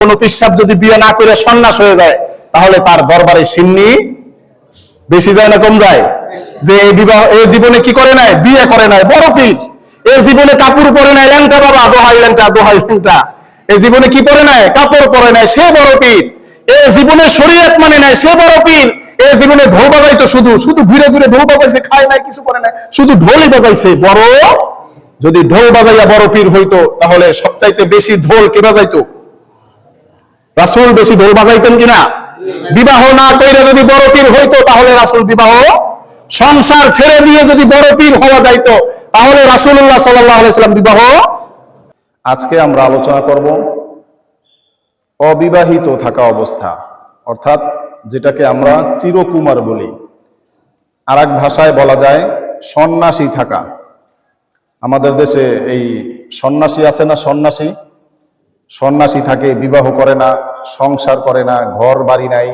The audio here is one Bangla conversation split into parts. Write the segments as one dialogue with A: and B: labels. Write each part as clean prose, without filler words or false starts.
A: কোন পিসাব যদি বিয়ে না করে সন্ন্যাস হয়ে যায় তাহলে তার দরবারে সিন্নি বেশি যায় না কম যায়? যে এই বিবাহ এই জীবনে কি করে নাই, বিয়ে করে নাই, বড় পীর। এই জীবনে কাপড় পরে নাই, ল্যাংটা বাবা, দোহাই ল্যাংটা, দোহাই ল্যাংটা। এই জীবনে কি পরে নাই, কাপড় পরে নাই, সে বড় পীর। এই জীবনে শরীয়ত মানে নাই, সে বড় পীর। এই জীবনে ঢোল বাজাইতো, শুধু শুধু ঘুরে ঘুরে ঢোল বাজাইছে, খায় নাই, কিছু করে নাই, শুধু ঢোলই বাজাইছে, বড়। যদি ঢোল বাজাইয়া বড় পীর হইতো তাহলে সবচাইতে বেশি ঢোল কে বাজাইতো? রাসূল বেশি ঢোল বাজাইতেন কিনা? বিবাহ না কইরা যদি বড় পীর হইতো তাহলে রাসূল বিবাহ, সংসার ছেড়ে দিয়ে যদি বড় পীর হওয়া যাইতো তাহলে রাসূলুল্লাহ সাল্লাল্লাহু আলাইহি ওয়াসাল্লাম বিবাহ। আজকে আমরা আলোচনা করব অবিবাহিত থাকা অবস্থা, অর্থাৎ যেটাকে আমরা চিরকুমার বলি, আরেক ভাষায় বলা যায় সন্ন্যাসী থাকা। আমাদের দেশে এই সন্ন্যাসী আছে না, সন্ন্যাসী থাকে, বিবাহ করে না, সংসার করে না, ঘর বাড়ি নাই।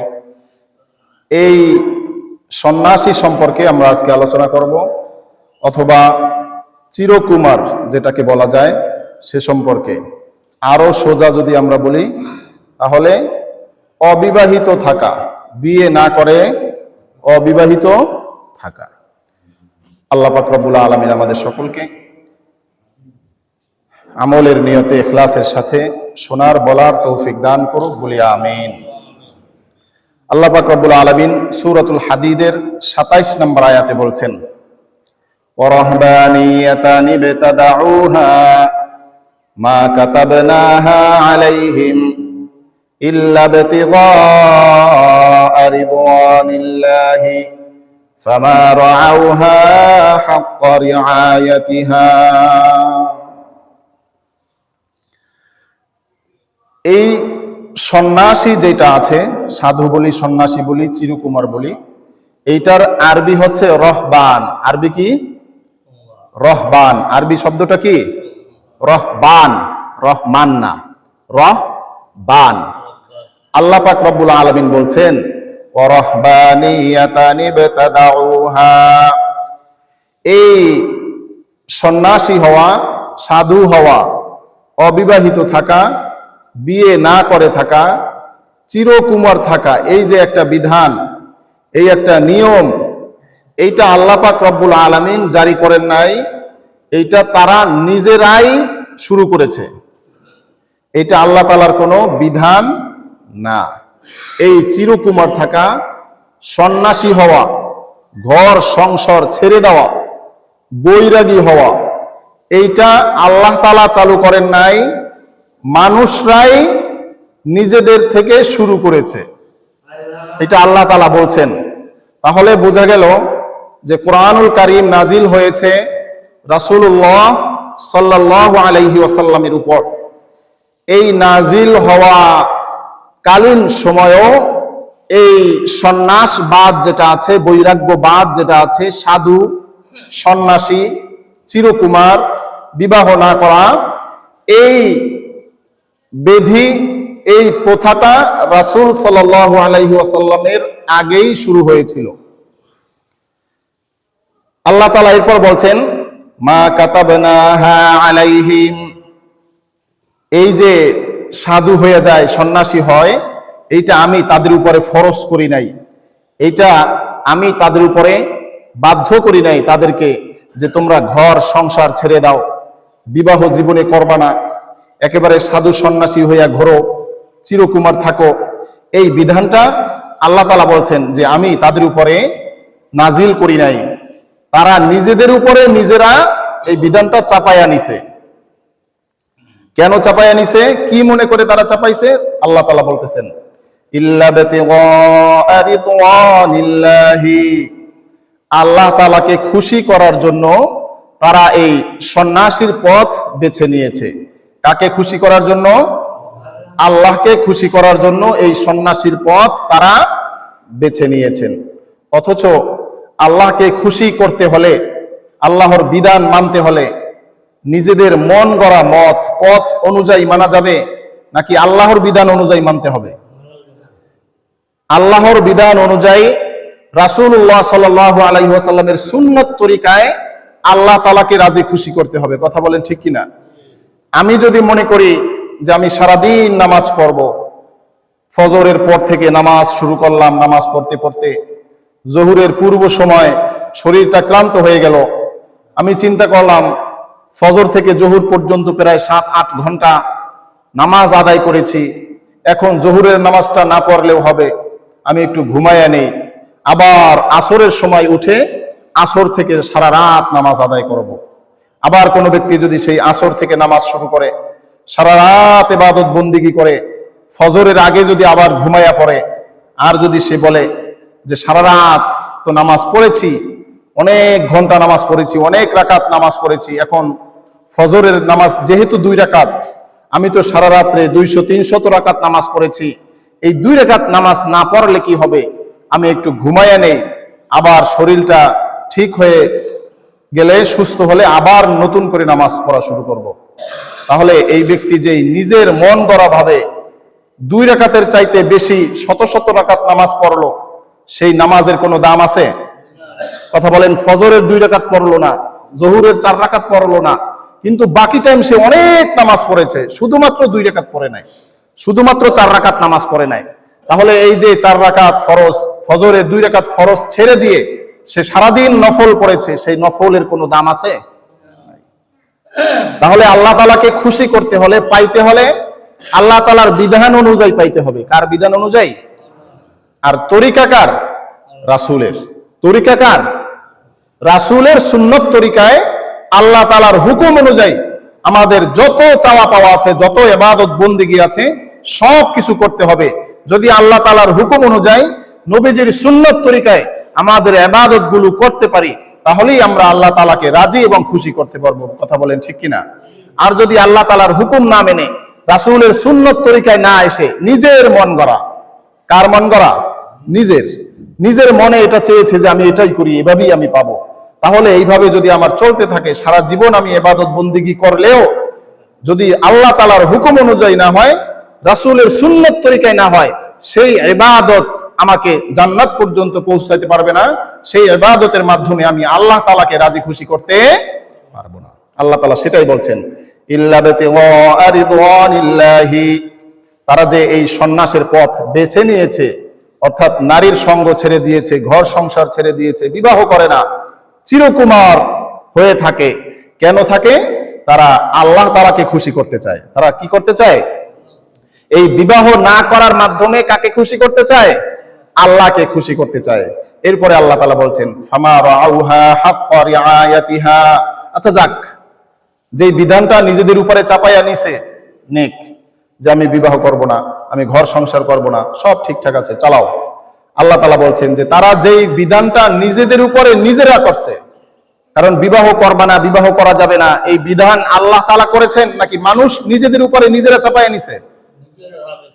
A: এই সন্ন্যাসী সম্পর্কে আমরা আজকে আলোচনা করব, অথবা চিরকুমার যেটাকে বলা যায় সে সম্পর্কে। আরো সোজা যদি আমরা বলি তাহলে অবিবাহিত থাকা, বিয়ে না করে অবিবাহিত থাকা। আল্লাহ পাক রব্বুল আলামিন আমাদের সকলকে আমলের নিয়তে ইখলাসের সাথে শোনার বলার তৌফিক দান করুক, বলি আমিন। আল্লাহ পাক রব্বুল আলামিন সূরাতুল হাদীদের ২৭ নম্বর আয়াতে বলছেন, ওয়ারাহবানিয়াতান ইবতাদাউহা মা কাতাবনাহা আলাইহিম ইল্লা ইবতিগা রিদওয়ানিল্লাহি ফামা রাআউহা হাক্কা রিআয়াতিহা। এই সন্ন্যাসী যেটা আছে, সাধু বলি, সন্ন্যাসী বলি, চিরকুমার বলি, এইটার আরবি হচ্ছে রহবান। আরবি কি? রহবান। আরবি শব্দটা কি? রহবান, রহমান না, রহবান। আল্লাহ পাক রব্বুল আলামিন বলছেন ওয়ারাহবানিয়াতান ইবতাদাউহা, এই সন্ন্যাসী হওয়া, সাধু হওয়া, অবিবাহিত থাকা, বিয়ে না করে থাকা, চিরকুমার থাকা, এই যে একটা বিধান, এই একটা নিয়ম, এইটা আল্লাহ পাক রব্বুল আলামিন জারি করেন নাই, এইটা তারা নিজেরাই শুরু করেছে। এটা আল্লাহ তাআলার কোনো বিধান না। এই চিরকুমার থাকা, সন্ন্যাসী হওয়া, ঘর সংসার ছেড়ে দেওয়া, বৈরাগী হওয়া, এইটা আল্লাহ তাআলা চালু করেন নাই, মানুষরাই নিজেদের থেকে শুরু করেছে। এটা আল্লাহ তাআলা বলছেন। তাহলে বোঝা গেল যে কোরআনুল কারীম নাজিল হয়েছে রাসূলুল্লাহ সাল্লাল্লাহু আলাইহি ওয়াসাল্লামের উপর। এই নাজিল হওয়া কালীন সময়ও এই সন্ন্যাসবাদ যেটা আছে, বৈরাগ্যবাদ যেটা আছে, সাধু, সন্ন্যাসী, চিরকুমার, বিবাহ না করা, এই বিধি, এই প্রথাটা রাসূল সাল্লাল্লাহু আলাইহি ওয়াসাল্লামের আগেই শুরু হয়েছিল। আল্লাহ তাআলা এরপর বলছেন মা কাতাবনাহা আলাইহিম, এই যে সাধু হয়ে যায়, সন্ন্যাসী হয়, এইটা আমি তাদের উপরে ফরজ করি নাই, এইটা আমি তাদের উপরে বাধ্য করি নাই তাদেরকে যে তোমরা ঘর সংসার ছেড়ে দাও, বিবাহ জীবনে করবা না, একেবারে সাধু সন্ন্যাসী হইয়া ঘোরো, চিরকুমার থাকো। এই বিধানটা আল্লাহ তাআলা বলছেন যে আমি তাদের উপরে নাজিল করি নাই, তারা নিজেদের উপরে নিজেরা এই বিধানটা চাপাইয়া নিছে। কেন চাপাইয়া নিছে, কি মনে করে তারা চাপাইছে? আল্লাহ তাআলা বলতেছেন ইল্লা বিতিগা রিদওয়ানিল্লাহি, আল্লাহ তাআলাকে খুশি করার জন্য তারা এই সন্ন্যাসীর পথ বেছে নিয়েছে। কাকে খুশি করার জন্য? আল্লাহকে খুশি করার জন্য এই সন্ন্যাসীর পথ তারা বেছে নিয়েছেন। অথচ আল্লাহকে খুশি করতে হলে, আল্লাহর বিধান মানতে হলে নিজেদের মন গড়া পথ অনুযায়ী মানা যাবে নাকি আল্লাহর বিধান অনুযায়ী মানতে হবে? আল্লাহর বিধান অনুযায়ী, রাসূলুল্লাহ সাল্লাল্লাহু আলাইহি ওয়াসাল্লামের সুন্নত তরিকায় আল্লাহ তাআলাকে রাজি খুশি করতে হবে। কথা বলেন ঠিক কিনা? আমি যদি মনে করি যে আমি সারাদিন নামাজ পড়ব, ফজরের পর থেকে নামাজ শুরু করলাম, নামাজ পড়তে পড়তে জোহরের পূর্ব সময় শরীরটা ক্লান্ত হয়ে গেল। আমি চিন্তা করলাম ফজর থেকে জোহর পর্যন্ত প্রায় 7-8 ঘন্টা নামাজ আদায় করেছি, এখন জোহরের নামাজটা না পড়লেও হবে, আমি একটু ঘুমাইয়া নেই, আবার আসরের সময় উঠে আসর থেকে সারা রাত নামাজ আদায় করব। আবার কোনো ব্যক্তি যদি সেই আসর থেকে নামাজ শুরু করে, সারা রাত ইবাদত বন্দিগি করে, ফজরের আগে যদি আবার ঘুমাইয়া পড়ে, আর যদি সে বলে যে সারা রাত তো নামাজ পড়েছি, অনেক ঘন্টা নামাজ পড়েছি, অনেক রাকাত নামাজ পড়েছি, এখন ফজরের নামাজ যেহেতু 2 রাকাত, আমি তো সারা রাত্রে 200-300 রাকাত নামাজ পড়েছি, এই 2 রাকাত নামাজ না পড়লে কি হবে, আমি একটু ঘুমাইয়া নেই, আবার শরীরটা ঠিক হয়ে গেলে, সুস্থ হলে আবার নতুন করে নামাজ পড়া শুরু করব। তাহলে এই ব্যক্তি যেই নিজের মন গড়া ভাবে 2 রাকাতের চাইতে বেশি শত রাকাত নামাজ পড়লো, সেই নামাজের কোনো দাম আছে? কথা বলেন। ফজরের 2 রাকাত পড়লো না, জোহরের 4 রাকাত পড়লো না, কিন্তু বাকি টাইম সে অনেক নামাজ পড়েছে, শুধুমাত্র 2 রাকাত পড়ে নাই, শুধুমাত্র 4 রাকাত নামাজ পড়ে নাই। তাহলে এই যে 4 রাকাত ফরজ, ফজরের 2 রাকাত ফরজ ছেড়ে দিয়ে সে সারাদিন নফল পড়েছে, সেই নফলের কোনো দাম আছে? তাহলে আল্লাহ তাআলাকে খুশি করতে হলে, পাইতে হলে আল্লাহ তাআলার বিধান অনুযায়ী পাইতে হবে। কার বিধান অনুযায়ী? আর তরিকা কার? রাসূলের। তরিকা কার? রাসূলের সুন্নত তরিকায় আল্লাহ তাআলার হুকুম অনুযায়ী আমাদের যত চাওয়া পাওয়া আছে, যত ইবাদত বন্দেগী আছে, সব কিছু করতে হবে। যদি আল্লাহ তাআলার হুকুম অনুযায়ী নবীজির সুন্নত তরিকায় আমাদের ইবাদত গুলো করতে পারি, তাহলেই আমরা আল্লাহ তাআলাকে রাজি এবং খুশি করতে পারবো। কথা বলেন ঠিক কিনা? আর যদি আল্লাহ তাআলার হুকুম না মেনে, রাসূলের সুন্নত তরিকায় না এসে নিজের মন গড়া, কার মন গড়া? নিজের মনে এটা চেয়েছে যে আমি এটাই করি, এভাবেই আমি পাবো, তাহলে এইভাবে যদি আমার চলতে থাকে, সারা জীবন আমি ইবাদত বন্দেগী করলেও যদি আল্লাহ তাআলার হুকুম অনুযায়ী না হয়, রাসূলের সুন্নত তরিকায় না হয়, সেই ইবাদত আমাকে জান্নাত পর্যন্ত পৌঁছাতে পারবে না। সেই ইবাদতের মাধ্যমে আমি আল্লাহ তাআলাকে রাজি খুশি করতে পারবো না। আল্লাহ তাআলা সেটাই বলছেন, ইল্লা বিতিগা রিদওয়ানিল্লাহি। তারা যে এই সন্ন্যাসের পথ বেছে নিয়েছে, অর্থাৎ নারীর সঙ্গ ছেড়ে দিয়েছে, ঘর সংসার ছেড়ে দিয়েছে, বিবাহ করে না, চিরকুমার হয়ে থাকে, কেন থাকে? তারা আল্লাহ তাআলাকে খুশি করতে চায়। তারা কি করতে চায়? এই বিবাহ না করার মাধ্যমে কাকে খুশি করতে চায়? আল্লাহকে খুশি করতে চায়। এরপরে আল্লাহ তাআলা বলছেন, ফামা রাউহা হাক্কা রিআয়াতিহা। আচ্ছা যাক, যে বিধানটা নিজেদের উপরে চাপাইয়া নিছে, নেক, যে আমি বিবাহ করব না, আমি ঘর সংসার করব না, সব ঠিকঠাক আছে, চালাও। আল্লাহ তাআলা বলছেন যে তারা যেই বিধানটা নিজেদের উপরে নিজেরা করছে, কারণ বিবাহ করবা না, বিবাহ করা যাবে না, এই বিধান আল্লাহ তাআলা করেছেন নাকি মানুষ নিজেদের উপরে নিজেরা চাপাইয়া নিছে?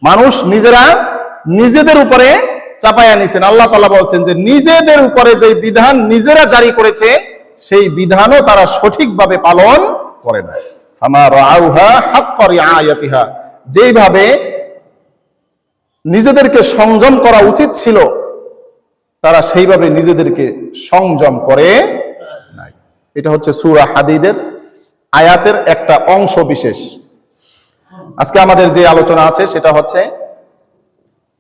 A: মানুষ নিজেরা নিজেদের উপরে চাপাইয়া নিছেন। আল্লাহ তাআলা বলছেন যে নিজেদের উপরে যে বিধান নিজেরা জারি করেছে, সেই বিধানও তারা সঠিকভাবে পালন করে না। ফামা রাউহা হাক্কা রিআয়াতিহা। যেইভাবে নিজেদেরকে সংযম করা উচিত ছিল, তারা সেইভাবে নিজেদেরকে সংযম করে নাই। এটা হচ্ছে সূরা হাদীদের আয়াতের একটা অংশ বিশেষ। আজকে আমাদের যে আলোচনা আছে সেটা হচ্ছে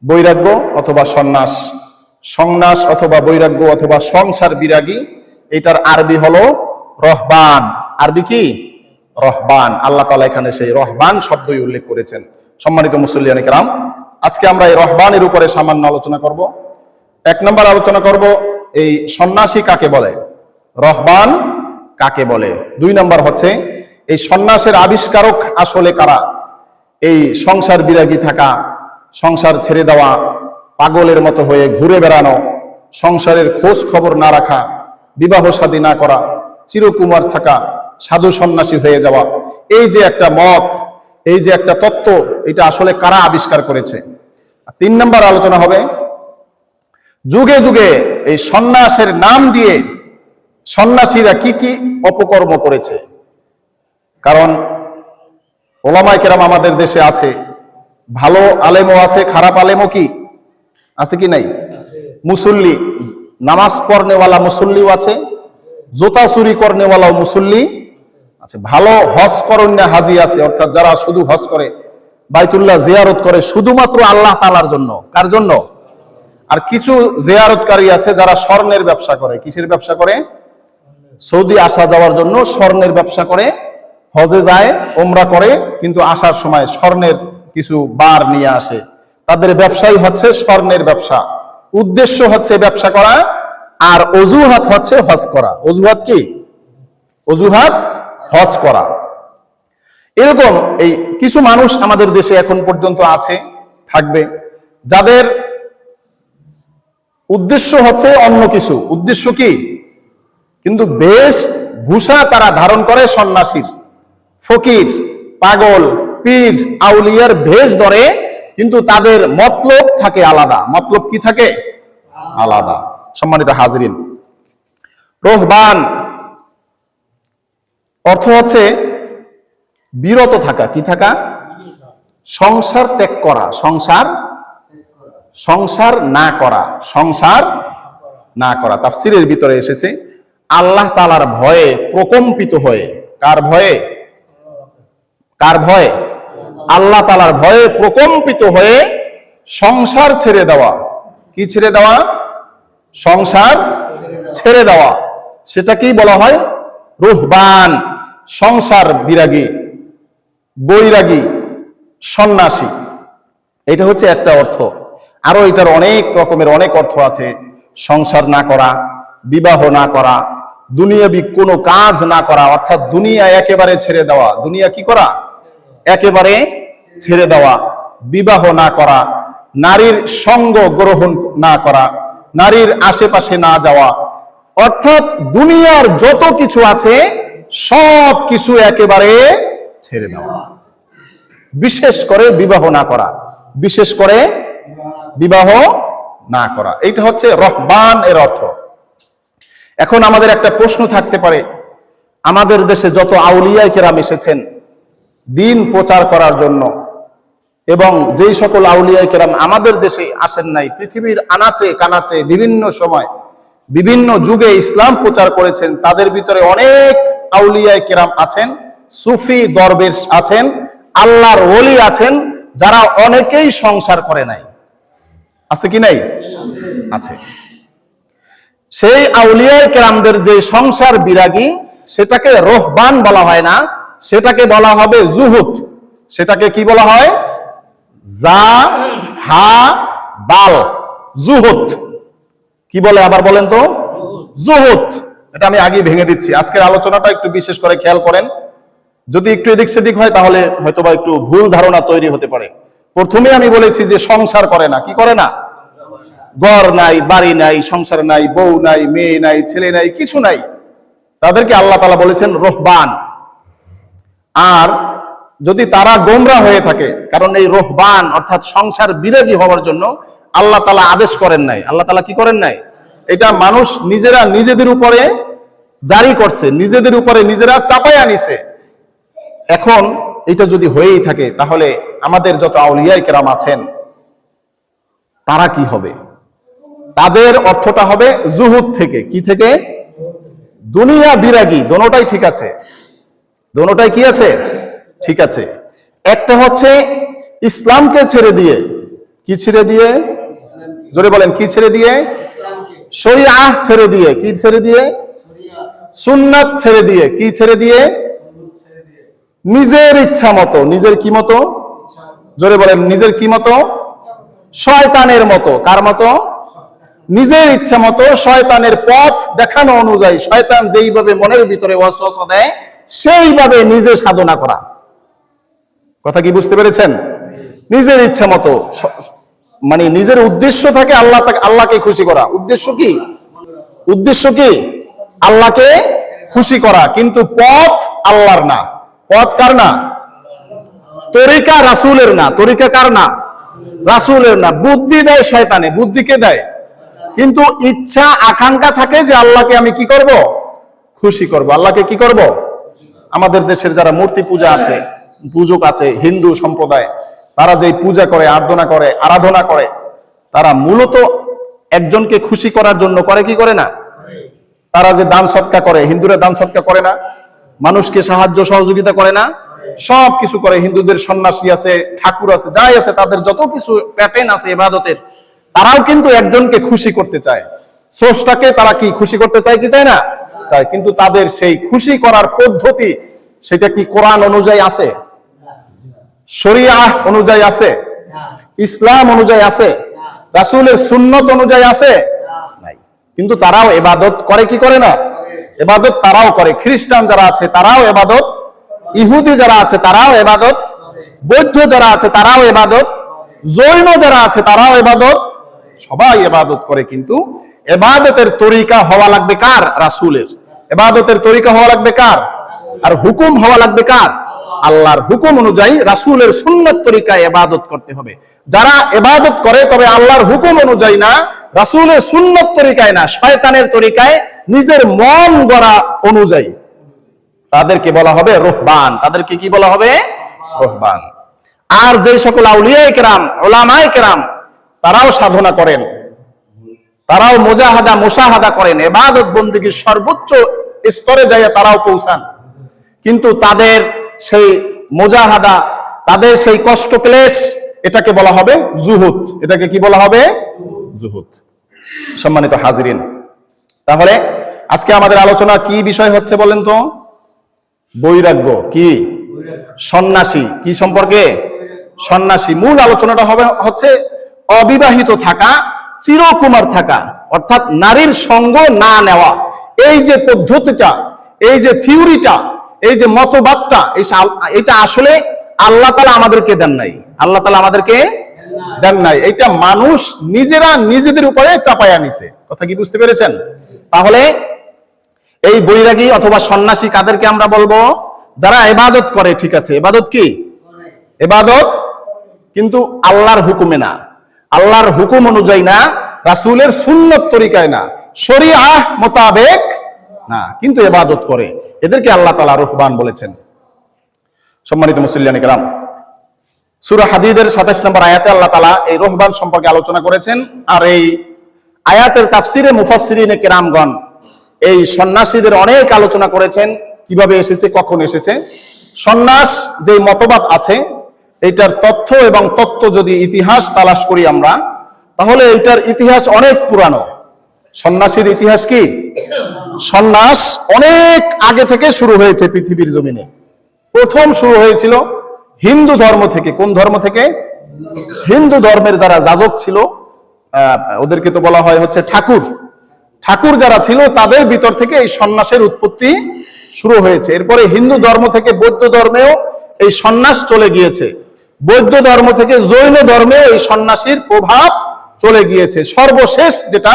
A: বৈরাগ্য অথবা সন্ন্যাস, সংন্যাস অথবা বৈরাগ্য অথবা সংসার বিরাগী। এটার আরবি হলো রহবান। আরবি কি? রহবান। আল্লাহ তাআলা এখানে সেই রহবান শব্দই উল্লেখ করেছেন। সম্মানিত মুসল্লিয়ান কিরাম, আজকে আমরা এই রহবানের উপরে সামান্য আলোচনা করব। 1 নম্বর আলোচনা করব এই সন্ন্যাসী কাকে বলে, রহবান কাকে বলে। 2 নম্বর হচ্ছে এই সন্ন্যাসের আবিষ্কারক আসলে কারা। এই সংসার বিরাগী থাকা, সংসার ছেড়ে দেওয়া, পাগলের মতো হয়ে ঘুরে বেড়ানো, সংসারের খোঁজ খবর না রাখা, বিবাহ শাদী না করা, চিরকুমার থাকা, সাধু সন্ন্যাসী হয়ে যাওয়া, এই যে একটা মত, এই যে একটা তত্ত্ব, এটা আসলে কারা আবিষ্কার করেছে। 3 নম্বর আলোচনা হবে যুগে যুগে এই সন্ন্যাসের নাম দিয়ে সন্ন্যাসীরা কি কি অপকর্ম করেছে। কারণ ওলামায়ে কেরাম আমাদের দেশে আছে, ভালো আলেমও আছে, খারাপ আলেমও কি আছে কি নাই? মুসল্লি, নামাজ পড়নেওয়ালা মুসল্লিও আছে, জোতা চুরি করনেওয়ালাও মুসল্লি আছে, ভালো হজ করন্যা হাজি আছে, অর্থাৎ যারা শুধু হজ করে বাইতুল্লাহ জিয়ারত করে শুধুমাত্র আল্লাহ তাআলার জন্য। কার জন্য? আর কিছু জিয়ারতকারী আছে যারা স্বর্ণের ব্যবসা করে। কিসের ব্যবসা করে? সৌদি আসা যাওয়ার জন্য স্বর্ণের ব্যবসা করে, হজে যায়, ওমরা করে, কিন্তু আসার সময় স্বর্ণের কিছু বার নিয়ে আসে। তাদের ব্যবসাই হচ্ছে স্বর্ণের ব্যবসা। উদ্দেশ্য হচ্ছে ব্যবসা করা, আর অজুহাত হচ্ছে হজ করা। অজুহাত কি? অজুহাত হজ করা। এরকম এই কিছু মানুষ আমাদের দেশে এখন পর্যন্ত আছে, থাকবে, যাদের উদ্দেশ্য হচ্ছে অন্য কিছু। উদ্দেশ্য কি? কিন্তু বেশ ভূষা তারা ধারণ করে সন্ন্যাসীর, ফকির, পাগল, পীর, আউলিয়ার ভেষ ধরে, কিন্তু তাদের মতলব থাকে আলাদা। মতলব কি থাকে? আলাদা। সম্মানিত হাজরিন, রোহবান অর্থ হচ্ছে বিরত থাকা। কি থাকা? সংসার ত্যাগ করা। সংসার না করা। সংসার না করা। তাফসীরের ভিতরে এসেছে আল্লাহ তাআলার ভয়ে প্রকম্পিত হয়ে। কার ভয়ে? কার ভয়ে? আল্লাহ তাআলার ভয়ে প্রকম্পিত হয়ে সংসার ছেড়ে দেওয়া। কি ছেড়ে দেওয়া? সংসার ছেড়ে দেওয়া। সেটাকেই বলা হয় রুহবান। সংসার বিরাগী, বৈরাগী, সন্ন্যাসী। এটা হচ্ছে একটা অর্থ। আরো এটার অনেক রকমের অনেক অর্থ আছে। সংসার না করা, বিবাহ না করা, দুনিয়াবি কোনো কাজ না করা, অর্থাৎ দুনিয়া একেবারে ছেড়ে দেওয়া। দুনিয়া কি করা? একেবারে ছেড়ে দেওয়া। বিবাহ না করা, নারীর সঙ্গ গ্রহণ না করা, নারীর আশেপাশে না যাওয়া, অর্থাৎ দুনিয়ার যত কিছু আছে সব কিছু একেবারে ছেড়ে দেওয়া। বিশেষ করে বিবাহ না করা। বিশেষ করে বিবাহ না করা। এইটা হচ্ছে রহবান এর অর্থ। এখন আমাদের একটা প্রশ্ন থাকতে পারে, আমাদের দেশে যত আউলিয়া কেরাম এসেছেন দিন প্রচার করার জন্য, এবং যেই সকল আউলিয়া কেরাম আমাদের দেশে আসেন নাই, পৃথিবীর আনাচে কানাচে বিভিন্ন সময় বিভিন্ন যুগে ইসলাম প্রচার করেছেন, তাদের ভিতরে অনেক আউলিয়া কেরাম আছেন, সুফি দরবেশ আছেন, আল্লাহর ওলি আছেন, যারা অনেকেই সংসার করে নাই। আছে কি নাই? আছে। সেই আউলিয়া কেরামদের যে সংসার বিরাগী, সেটাকে রোহবান বলা হয় না, সেটাকে বলা হবে জুহুদ। সেটাকে কি বলা হয়? জা হা বাল, জুহুদ। কি বলে আবার বলেন তো? জুহুদ। এটা আমি আগে ভেঙে দিচ্ছি। আজকের আলোচনাটা একটু বিশেষ করে খেয়াল করেন। যদি একটু এদিক সেদিক হয় তাহলে হয়তোবা একটু ভুল ধারণা তৈরি হতে পারে। প্রথমে আমি বলেছি যে সংসার করে না। কি করে না? ঘর নাই, বাড়ি নাই, সংসার নাই, বউ নাই, মেয়ে নাই, ছেলে নাই, কিছু নাই। তাদেরকে আল্লাহ তাআলা বলেছেন রোহবান। আর যদি তারা গোমরা হয়ে থাকে, কারণ এই রোহবান অর্থাৎ সংসার বিরাগী হওয়ার জন্য আল্লাহ তাআলা আদেশ করেন নাই। আল্লাহ তাআলা কি করেন নাই? এটা মানুষ নিজেরা নিজেদের উপরে জারি করছে, নিজেদের উপরে নিজেরা চাপায়া নিছে। এখন এটা যদি হয়েই থাকে, তাহলে আমাদের যত আউলিয়া কেরাম আছেন তারা কি হবে? তাদের অর্থটা হবে জুহুদ থেকে। কি থেকে? দুনিয়া বিরাগী। দোনোটাই ঠিক আছে। দোনোটাই কি আছে? ঠিক আছে। একটা হচ্ছে ইসলামকে ছেড়ে দিয়ে। কি ছেড়ে দিয়ে? জোরে বলেন, কি ছেড়ে দিয়ে? শরিয়াহ ছেড়ে দিয়ে। কি ছেড়ে দিয়ে? সুন্নাত ছেড়ে দিয়ে। কি ছেড়ে দিয়ে? নিজের ইচ্ছা মতো। নিজের কি মতো? জোরে বলেন, নিজের কি মতো? শয়তানের মতো। কার মতো? নিজের ইচ্ছা মতো, শয়তানের পথ দেখানো অনুযায়ী, শয়তান যেইভাবে মনের ভিতরে ওয়াসওয়াসা দেয় সেইভাবে নিজে সাধনা করা। কথা কি বুঝতে পেরেছেন? নিজের ইচ্ছা মতো, মানে নিজের উদ্দেশ্য থাকে আল্লাহকে খুশি করা। উদ্দেশ্য কি? উদ্দেশ্য কি? আল্লাহকে খুশি করা, কিন্তু পথ আল্লাহর না। পথ কার না? তরিকা রাসূলের না। তরিকা কার না? রাসূলের না। বুদ্ধি দেয় শয়তানে। বুদ্ধি কে দেয়? কিন্তু ইচ্ছা আকাঙ্ক্ষা থাকে যে আল্লাহকে আমি কি করব? খুশি করব। আল্লাহকে কি করব? আমাদের দেশের যারা মূর্তি পূজা আছে, পূজক আছে, হিন্দু সম্প্রদায়, তারা যে পূজা করে, আরাধনা করে, তারা মূলত একজনকে খুশি করার জন্য করে। কি করে না? তারা যে দান সৎকা করে, হিন্দুরা দান সৎকা করে না? মানুষকে সাহায্য সহযোগিতা করে না? সব কিছু করে। হিন্দুদের সন্ন্যাসী আছে, ঠাকুর আছে, যাই আছে, তাদের যত কিছু প্যাটার্ন আছে ইবাদতের, তারাও কিন্তু একজনকে খুশি করতে চায়। স্রষ্টাকে তারা কি খুশি করতে চায় কি চায় না? চায়। কিন্তু তাদের সেই খুশি করার পদ্ধতি, সেটা কি কোরআন অনুযায়ী আছে? শরিয়া অনুযায়ী আছে? ইসলাম অনুযায়ী আছে? রাসূলের সুন্নত অনুযায়ী আছে? নাই। কিন্তু তারাও ইবাদত করে কি করে না? ইবাদত তারাও করে। খ্রিস্টান যারা আছে তারাও ইবাদত, ইহুদি যারা আছে তারাও ইবাদত, বৌদ্ধ যারা আছে তারাও ইবাদত, জৈন যারা আছে তারাও ইবাদত, সবাই ইবাদত করে। কিন্তু ইবাদতের তরিকা হওয়া লাগবে কার? রাসূলের। ইবাদতের তরিকা হওয়া লাগবে কার? আর হুকুম হওয়া লাগবে কার? আল্লাহর হুকুম অনুযায়ী, রাসূলের সুন্নাত তরিকায় ইবাদত করতে হবে। যারা ইবাদত করে তবে আল্লাহর হুকুম অনুযায়ী না, রাসূলের সুন্নাত তরিকায় না, শয়তানের তরিকায়, নিজের মন গড়া অনুযায়ী, তাদেরকে বলা হবে রুহবান। তাদেরকে কি বলা হবে? রুহবান। আর যে সকল আউলিয়ায়ে কেরাম, উলামায়ে কেরাম, তারাও সাধনা করেন, তারাও মুশাহাদা করেন, ইবাদত বন্দেগীর সর্বোচ্চ স্তরে যাইয়া তারাও পৌঁছান। কিন্তু তাদের সেই মুজাহাদা, তাদের সেই কষ্ট ক্লেশ, এটাকে বলা হবে জুহুদ। এটাকে কি বলা হবে? জুহুদ। সম্মানিত হাজিরিন, তাহলে আজকে আমাদের আলোচনা কি বিষয় হচ্ছে বলেন তো? বৈরাগ্য। কি? সন্ন্যাসী। কি সম্পর্কে? সন্ন্যাসী। মূল আলোচনাটা হচ্ছে অবিবাহিত থাকা, চিরকুমার থাকা, অর্থাৎ নারীর সঙ্গ না নেওয়া। এই যে পদ্ধতিটা, এই যে থিওরিটা, এই যে মতবাদটা, এটা আসলে আল্লাহ তাআলা আমাদেরকে দেন নাই। আল্লাহ তাআলা আমাদেরকে দেন নাই। এটা মানুষ নিজেরা নিজেদের উপরে চাপায়া নিছে। কথা কি বুঝতে পেরেছেন? তাহলে এই বৈরাগী অথবা সন্ন্যাসী কাদেরকে আমরা বলবো? যারা ইবাদত করে। ঠিক আছে, ইবাদত কি? ইবাদত কিন্তু আল্লাহর হুকুমে না, আল্লাহর হুকুম অনুযায়ী না, রাসূলের সুন্নত তরিকায় না, শরিয়াহ মোতাবেক না, কিন্তু ইবাদত করে। এদেরকে আল্লাহ তাআলা রুহবান বলেছেন। সম্মানিত মুসল্লিয়ানে কেরাম, সূরা হাদীদের 27 নম্বর আয়াতে আল্লাহ তাআলা এই রুহবান সম্পর্কে আলোচনা করেছেন। আর এই আয়াতের তাফসিরে মুফাসসিরিনে কেরামগণ এই সন্ন্যাসীদের অনেক আলোচনা করেছেন, কিভাবে এসেছে, কখন এসেছে। সন্ন্যাস যে মতবাদ আছে, এইটার তথ্য এবং তত্ত্ব যদি ইতিহাস তালাশ করি আমরা, তাহলে এইটার ইতিহাস অনেক পুরানো। সন্ন্যাসীর ইতিহাস কি? সন্ন্যাস অনেক আগে থেকে শুরু হয়েছে পৃথিবীর জমিনে। প্রথম শুরু হয়েছিল হিন্দু ধর্ম থেকে। কোন ধর্ম থেকে? হিন্দু ধর্মের যারা যাজক ছিল, ওদেরকে তো বলা হয় হচ্ছে ঠাকুর। ঠাকুর যারা ছিল তাদের ভিতর থেকে এই সন্ন্যাসের উৎপত্তি শুরু হয়েছে। এরপরে হিন্দু ধর্ম থেকে বৌদ্ধ ধর্মেও এই সন্ন্যাস চলে গিয়েছে। বৌদ্ধ ধর্ম থেকে জৈন ধর্মেও এই সন্ন্যাসীর প্রভাব চলে গিয়েছে। সর্বশেষ যেটা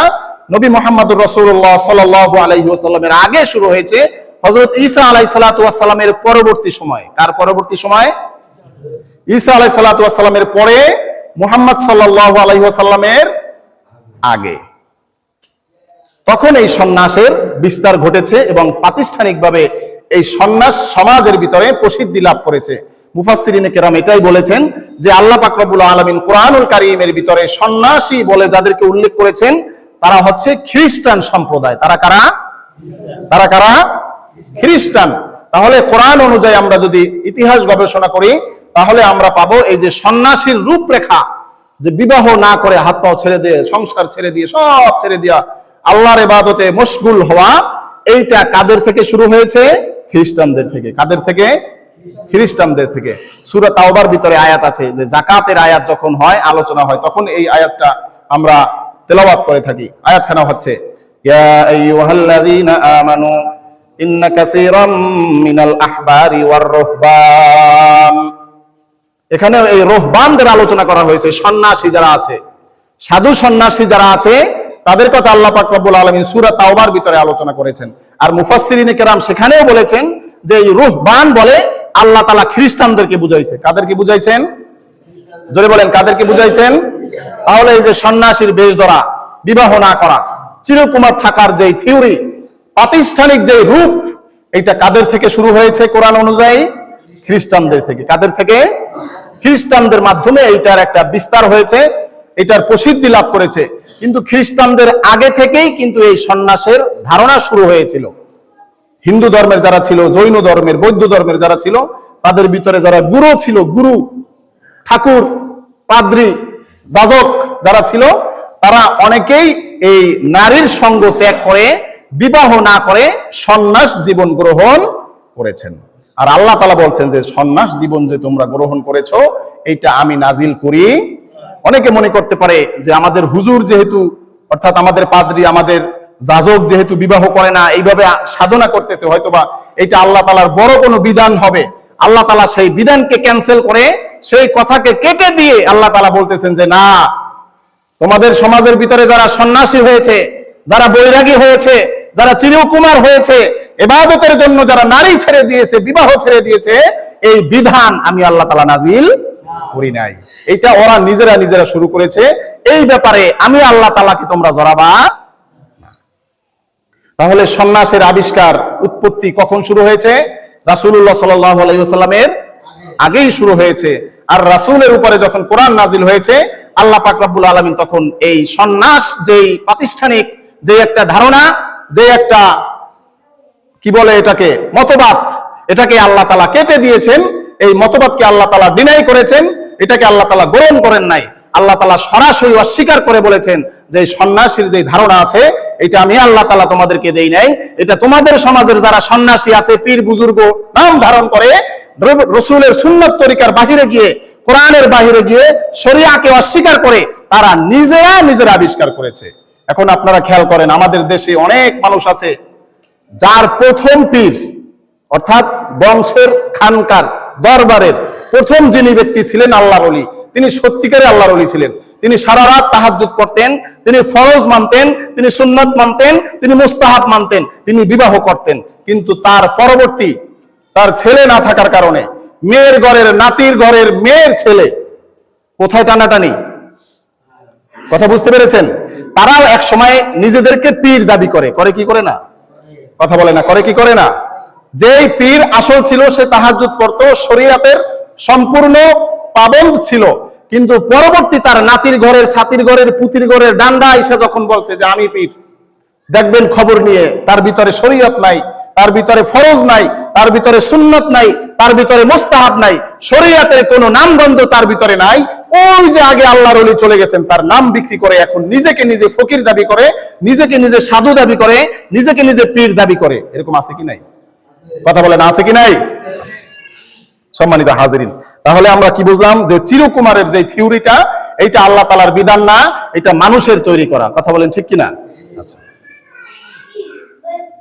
A: নবী মুহাম্মদুর রাসূলুল্লাহ সাল্লাল্লাহু আলাইহি ওয়াসাল্লামের আগে শুরু হয়েছে, হযরত ঈসা আলাইহিস সালাতু ওয়াস সালামের পরবর্তী সময়। কার পরবর্তী সময়? ঈসা আলাইহিস সালাতু ওয়াস সালামের পরে, মুহাম্মদ সাল্লাল্লাহু আলাইহি ওয়াসাল্লামের আগে। তখন এই সন্ন্যাসের বিস্তার ঘটেছে এবং প্রাতিষ্ঠানিকভাবে এই সন্ন্যাস সমাজের ভিতরে প্রসিদ্ধি লাভ করেছে। মুফাসসিরিনে কেরাম এটাই বলেছেন যে আল্লাহ পাক রব্বুল আলামিন কোরআনুল কারীমের ভিতরে সন্ন্যাসী বলে যাদেরকে উল্লেখ করেছেন, তারা হচ্ছে খ্রিস্টান সম্প্রদায়। তারা কারা? তারা কারা? খ্রিস্টান। তাহলে কোরআন অনুযায়ী আমরা যদি ইতিহাস গবেষণা করি, তাহলে আমরা পাবো এই যে সন্ন্যাসীর রূপরেখা, যে বিবাহ না করে হাত পাও ছেড়ে দিয়ে, সংস্কার ছেড়ে দিয়ে, সব ছেড়ে দিয়া আল্লাহর ইবাদতে মশগুল হওয়া, এইটা কাদের থেকে শুরু হয়েছে? খ্রিস্টানদের থেকে। কাদের থেকে? খ্রিস্টানদের থেকে। সূরা তাওবার ভিতরে আয়াত আছে যে যাকাতের আয়াত যখন হয়, আলোচনা হয়, তখন এই আয়াতটা আমরা তেলাওয়াত করে থাকি। আয়াতখানা হচ্ছে ইয়া আইয়ুহাল্লাযীনা আমানু ইন্না কাসীরাম মিনাল আহবারি ওয়ার রুহবান। এখানে এই রুহবানদের আলোচনা করা হয়েছে। সন্ন্যাসী যারা আছে, সাধু সন্ন্যাসী যারা আছে, তাদের কথা আল্লাহ পাক রব্বুল আলামিন সূরা তাওবার ভিতরে আলোচনা করেছেন। আর মুফাসসিরিনে কেরাম সেখানেও বলেছেন যে এই রুহবান বলে আল্লাহ তাআলা খ্রিস্টানদেরকে বুঝাইছে। কাদেরকে বুঝাইছেন? জোরে বলেন, কাদেরকে বুঝাইছেন? তাহলে এই যে সন্ন্যাসীর বেশ ধরা, বিবাহ না করা, চিরকুমার থাকার যে থিওরি, প্রাতিষ্ঠানিক যে রূপ, এটা কাদের থেকে শুরু হয়েছে কোরআন অনুযায়ী? খ্রিস্টানদের থেকে। কাদের থেকে? খ্রিস্টানদের মাধ্যমে এইটার একটা বিস্তার হয়েছে, এটার প্রসিদ্ধি লাভ করেছে। কিন্তু খ্রিস্টানদের আগে থেকেই কিন্তু এই সন্ন্যাসের ধারণা শুরু হয়েছিল। হিন্দু ধর্মের যারা ছিল, জৈন ধর্মের, বৌদ্ধ ধর্মের যারা ছিল, তাদের ভিতরে যারা গুরু ছিল, গুরু, ঠাকুর, পাদ্রী, যাজক যারা ছিল, তারা অনেকেই এই নারীর সঙ্গ ত্যাগ করে, বিবাহ না করে সন্ন্যাস জীবন গ্রহণ করেছেন। আর আল্লাহ তাআলা বলছেন যে সন্ন্যাস জীবন যে তোমরা গ্রহণ করেছো, এইটা আমি নাজিল করি। অনেকে মনে করতে পারে যে আমাদের হুজুর যেহেতু, অর্থাৎ আমাদের পাদ্রী, আমাদের যাজক যেহেতু বিবাহ করে না, এইভাবে সাধনা করতেছে, হয়তোবা এটা আল্লাহ তাআলার বড় কোনো বিধান হবে। আল্লাহ তাআলা সেই বিধানকে ক্যান্সেল করে, সেই কথাকে কেটে দিয়ে আল্লাহ তাআলা বলতেছেন যে না, তোমাদের সমাজের ভিতরে যারা সন্ন্যাসী হয়েছে, যারা বৈরাগী হয়েছে, যারা চিরকুমার হয়েছে, ইবাদতের জন্য যারা নারী ছেড়ে দিয়েছে, বিবাহ ছেড়ে দিয়েছে, এই বিধান আমি আল্লাহ তাআলা নাজিল করি নাই। এটা ওরা নিজেরা শুরু করেছে। এই ব্যাপারে আমি আল্লাহ তাআলাকে তোমরা জড়াবা না। তাহলে সন্ন্যাসের আবিষ্কার, উৎপত্তি কখন শুরু হয়েছে? রাসূলুল্লাহ সাল্লাল্লাহু আলাইহি ওয়াসাল্লামের আগেই শুরু হয়েছে। আর রাসূলের উপরে যখন কোরআন নাজিল হয়েছে, আল্লাহ পাক রব্বুল আলামিন তখন এই সন্ন্যাস যেই প্রাতিষ্ঠানিক যে একটা ধারণা, যে একটা কি বলে এটাকে মতবাদ, এটাকে আল্লাহ তাআলা কেটে দিয়েছেন। এই মতবাদকে আল্লাহ তাআলা ডিনাই করেছেন, এটাকে আল্লাহ তাআলা গ্রহণ করেন নাই। আল্লাহ তাআলা সরাসরি অস্বীকার করে বলেছেন যে সন্ন্যাসীর যে ধারণা আছে, এটা আমি আল্লাহ তাআলা তোমাদেরকে দেই নাই। এটা তোমাদের সমাজের যারা সন্ন্যাসী আছে, পীর বুজুর্গ নাম ধারণ করে, রাসূলের সুন্নাত তরিকার বাহিরে গিয়ে, কোরআনের বাহিরে গিয়ে শরিয়াকে অস্বীকার করে, তারা নিজেরা আবিষ্কার করেছে। এখন আপনারা খেয়াল করেন, আমাদের দেশে অনেক মানুষ আছে যার প্রথম পীর, অর্থাৎ বংশের, খানকার, দরবারের প্রথম যিনি ব্যক্তি ছিলেন আল্লাহর ওলি, তিনি সত্যিকারে আল্লাহর ওলি ছিলেন। তিনি সারা রাত তাহাজ্জুদ করতেন, তিনি ফরজ মানতেন, তিনি সুন্নাত মানতেন, তিনি মুস্তাহাব মানতেন, তিনি বিবাহ করতেন। কিন্তু তার পরবর্তী, তার ছেলে না থাকার কারণে, মেয়ের ঘরের, নাতির ঘরের মেয়ের ছেলে, কোথায় টানাটানি, কথা বুঝতে পেরেছেন? তারাও এক সময় নিজেদেরকে পীর দাবি করে কি করে না? কথা বলে না, করে কি করে না? যেই পীর আসল ছিল, সে তাহাজ্জুদ পড়তো, শরীয়তের সম্পূর্ণ পাবন্দ ছিল, কিন্তু পরবর্তী তার নাতির ঘরের, ছাতির ঘরের, পুতির ঘরের ডান্ডা এসে যখন বলছে যে আমি পীর, দেখবেন খবর নিয়ে তার ভিতরে শরীয়ত নাই, তার ভিতরে ফরজ নাই, তার ভিতরে সুন্নত নাই, তার ভিতরে মুস্তাহাব নাই, শরীয়তের কোনো নামগন্ধ তার ভিতরে নাই। ওই যে আগে আল্লাহর ওলি চলে গেছেন, তার নাম বিক্রি করে এখন নিজেকে নিজে ফকির দাবি করে, নিজেকে নিজে সাধু দাবি করে, নিজেকে নিজে পীর দাবি করে। এরকম আছে কি নাই? কথা বলেন, আছে কি নাই? সম্মানিত হাজিরিন, তাহলে আমরা কি বুঝলাম? যে চিরকুমারের যে থিওরিটা, এইটা আল্লাহ তাআলার বিধান না, এটা মানুষের তৈরি করা। কথা বলেন ঠিক কিনা? আচ্ছা,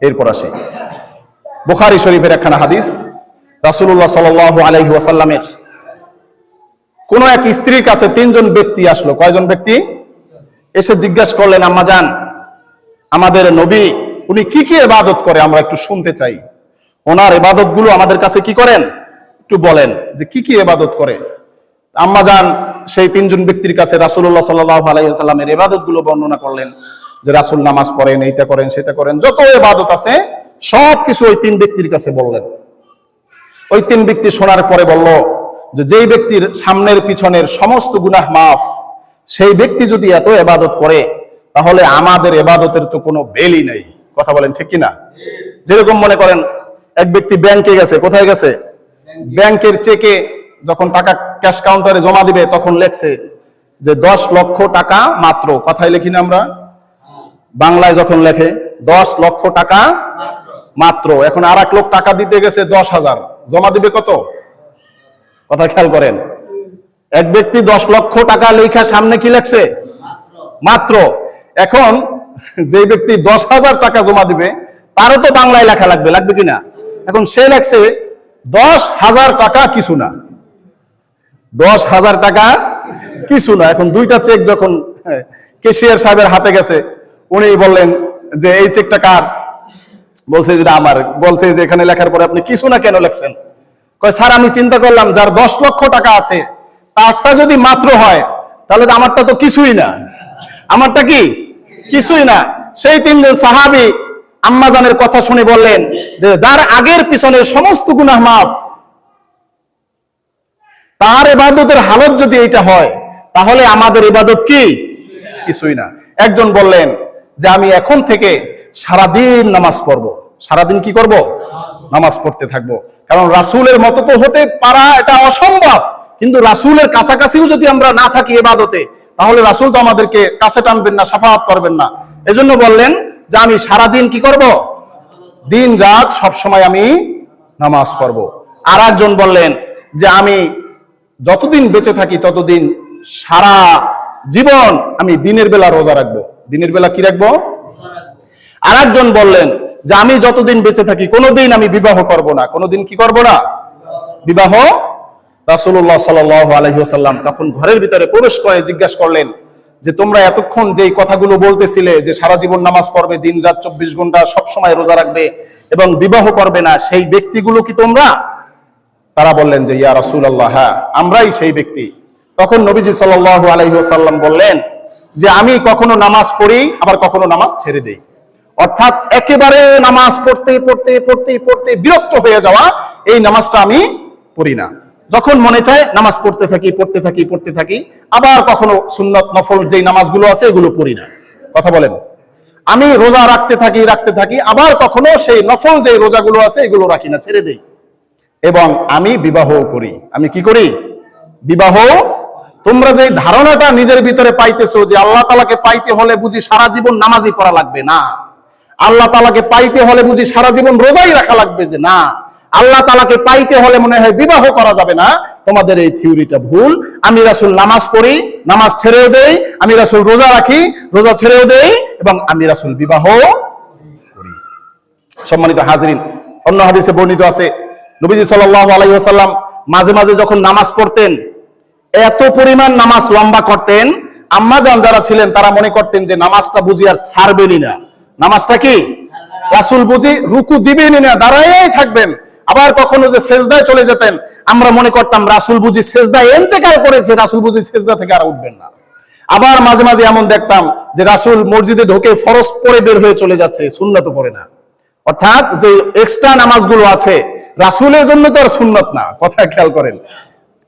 A: এরপর আসি বুখারী শরীফের একখানা হাদিস। রাসূলুল্লাহ সাল্লাল্লাহু আলাইহি ওয়াসাল্লামের কোন এক স্ত্রীর কাছে তিনজন ব্যক্তি আসলো। কয়জন ব্যক্তি? এসে জিজ্ঞাসা করলেন, আম্মা জান, আমাদের নবী উনি কি কি ইবাদত করে, আমরা একটু শুনতে চাই। ওনার ইবাদত গুলো আমাদের কাছে কি করেন, একটু বলেন যে কি কি ইবাদত করে। আম্মা জান সেই তিনজন ব্যক্তির কাছে রাসূলুল্লাহ সাল্লাল্লাহু আলাইহি ওয়াসাল্লামের ইবাদত গুলো বর্ণনা করলেন, যে রাসূল নামাজ পড়েন, এইটা করেন, সেটা করেন, যত ইবাদত আছে সবকিছু ওই তিন ব্যক্তির কাছে বললেন। ওই তিন ব্যক্তি শোনার পরে বলল যে যেই ব্যক্তির সামনের পিছনের সমস্ত গুনাহ মাফ, সেই ব্যক্তি যদি এত ইবাদত করে, তাহলে আমাদের ইবাদতের তো কোনো বেলই নেই। কথা বলেন ঠিক কিনা? যেরকম মনে করেন এক ব্যক্তি ব্যাংকে গেছে, কোথায় গেছে? ব্যাংকের চেকে যখন টাকা ক্যাশ কাউন্টারে জমা দিবে, তখন লেখছে যে 10 লক্ষ টাকা মাত্র। কথায় লিখি না আমরা? বাংলায় যখন লেখে 10 লক্ষ টাকা মাত্র, এখন আর এক লোক টাকা দিতে গেছে 10,000, জমা দিবে কত? কথা খেয়াল করেন, এক ব্যক্তি 10 লক্ষ টাকা লেখা সামনে কি লেখছে? মাত্র। এখন যে ব্যক্তি 10,000 টাকা জমা দিবে, তারও তো বাংলায় লেখা লাগবে, লাগবে কিনা? এখন সে লেখছে 10,000 টাকা কিছু না, 10,000 টাকা কিছু না। এখন দুইটা চেক যখন ক্যাশিয়ার সাহেবের হাতে গেছে, উনি বললেন যে এই চেকটা কার? বলছে যে আমার। বলছে যে এখানে লেখার পরে আপনি কিছু না কেন লেখছেন? কয় স্যার, আমি চিন্তা করলাম যার 10 লক্ষ টাকা আছে, তারটা যদি মাত্র হয়, তাহলে আমারটা তো কিছুই না। আমারটা কি? কিছুই না। সেই তিনজন সাহাবী আম্মা জানের কথা শুনে বললেন যে যার আগের পিছনের সমস্ত গুনাহ মাফ, তার ইবাদতের হালত যদি এটা হয়, তাহলে আমাদের ইবাদত কি? কিছুই না। একজন বললেন যে আমি এখন থেকে সারাদিন নামাজ পড়বো। সারাদিন কি করব? নামাজ পড়তে থাকবো। কারণ রাসূলের মতো তো হতে পারা এটা অসম্ভব, কিন্তু রাসূলের কাছাকাছিও যদি আমরা না থাকি ইবাদতে, তাহলে রাসূল তো আমাদেরকে কাছে টানবেন না, শাফাআত করবেন না। এজন্য বললেন যে আমি সারাদিন কি করব? দিন রাত সব সময় আমি নামাজ পড়ব। আর একজন বললেন যে আমি যতদিন বেঁচে থাকি ততদিন সারা জীবন আমি দিনের বেলা রোজা রাখবো। দিনের বেলা কি রাখবো? আর একজন বললেন যে আমি যতদিন বেঁচে থাকি কোনোদিন আমি বিবাহ করব না। কোনোদিন কি করব না? বিবাহ। রাসূলুল্লাহ সাল্লাল্লাহু আলাইহি ওয়াসাল্লাম তখন ঘরের ভিতরে প্রবেশ করে জিজ্ঞাসা করলেন যে তোমরা এতক্ষণ যেই কথাগুলো বলতেছিলে যে সারা জীবন নামাজ পড়বে, দিন রাত 24 ঘন্টা সব সময় রোজা রাখবে এবং বিবাহ করবে না, সেই ব্যক্তিগুলো কি তোমরা? তারা বললেন যে ইয়া রাসূলুল্লাহ, হ্যাঁ আমরাই সেই ব্যক্তি। তখন নবীজি সাল্লাল্লাহু আলাইহি ওয়াসাল্লাম বললেন যে আমি কখনো নামাজ পড়ি আবার কখনো নামাজ ছেড়ে দেই। অর্থাৎ একেবারে নামাজ পড়তে পড়তে পড়তে পড়তে বিরক্ত হয়ে যাওয়া, এই নামাজটা আমি পড়ি না। যখন মনে চায় নামাজ পড়তে থাকি পড়তে থাকি পড়তে থাকি, আবার কখনো সুন্নত নফল যেই নামাজগুলো আছে এগুলো পড়ি না। কথা বলেন। আমি রোজা রাখতে থাকি আবার কখনো সেই নফল যে রোজাগুলো আছে এগুলো রাখি না, ছেড়ে দেই। এবং আমি বিবাহ করি। আমি কি করি? বিবাহ। তোমরা যে ধারণাটা নিজের ভিতরে পাইতেছো যে আল্লাহ তাআলাকে পাইতে হলে বুঝি সারা জীবন নামাজই পড়া লাগবে, না। আল্লাহ তাআলাকে পাইতে হলে বুঝি সারা জীবন রোজাই রাখা লাগবে, যে না। আল্লাহ তাআলাকে পাইতে হলে মনে হয় বিবাহ করা যাবে না, তোমাদের এই থিওরিটা ভুল। আমি রাসূল নামাজ পড়ি, নামাজ ছেড়েও দেই। আমি রাসূল রোজা রাখি, রোজা ছেড়েও দেই। এবং আমি রাসূল বিবাহ করি। সম্মানিত হাজিরিন, অন্য হাদিসে বর্ণিত আছে নবীজি সাল্লাল্লাহু আলাইহি ওয়াসাল্লাম মাঝে মাঝে যখন নামাজ পড়তেন এত পরিমাণ নামাজ লম্বা করতেন, আম্মা জান যারা ছিলেন তারা মনে করতেন যে নামাজটা বুঝি আর ছাড়বেনই না। নামাজটা কি রাসূল বুঝি রুকু দিবেনই না, দাঁড়ায়েই থাকবেন। আবার কখনো যে সেজদায় চলে যেতেন, আমরা মনে করতাম রাসূল বুঝি সেজদায় ইন্তেকাল করেছে, রাসূল বুঝি সেজদা থেকে আর উঠবেন না। আবার মাঝে মাঝে এমন দেখতাম যে রাসূল মসজিদে ঢোকে ফরজ পড়ে বের হয়ে চলে যাচ্ছে, সুন্নাত পড়ে না। অর্থাৎ যে এক্সট্রা নামাজগুলো আছে রাসূলের জন্য তো আর সুন্নত না। কথা খেয়াল করেন,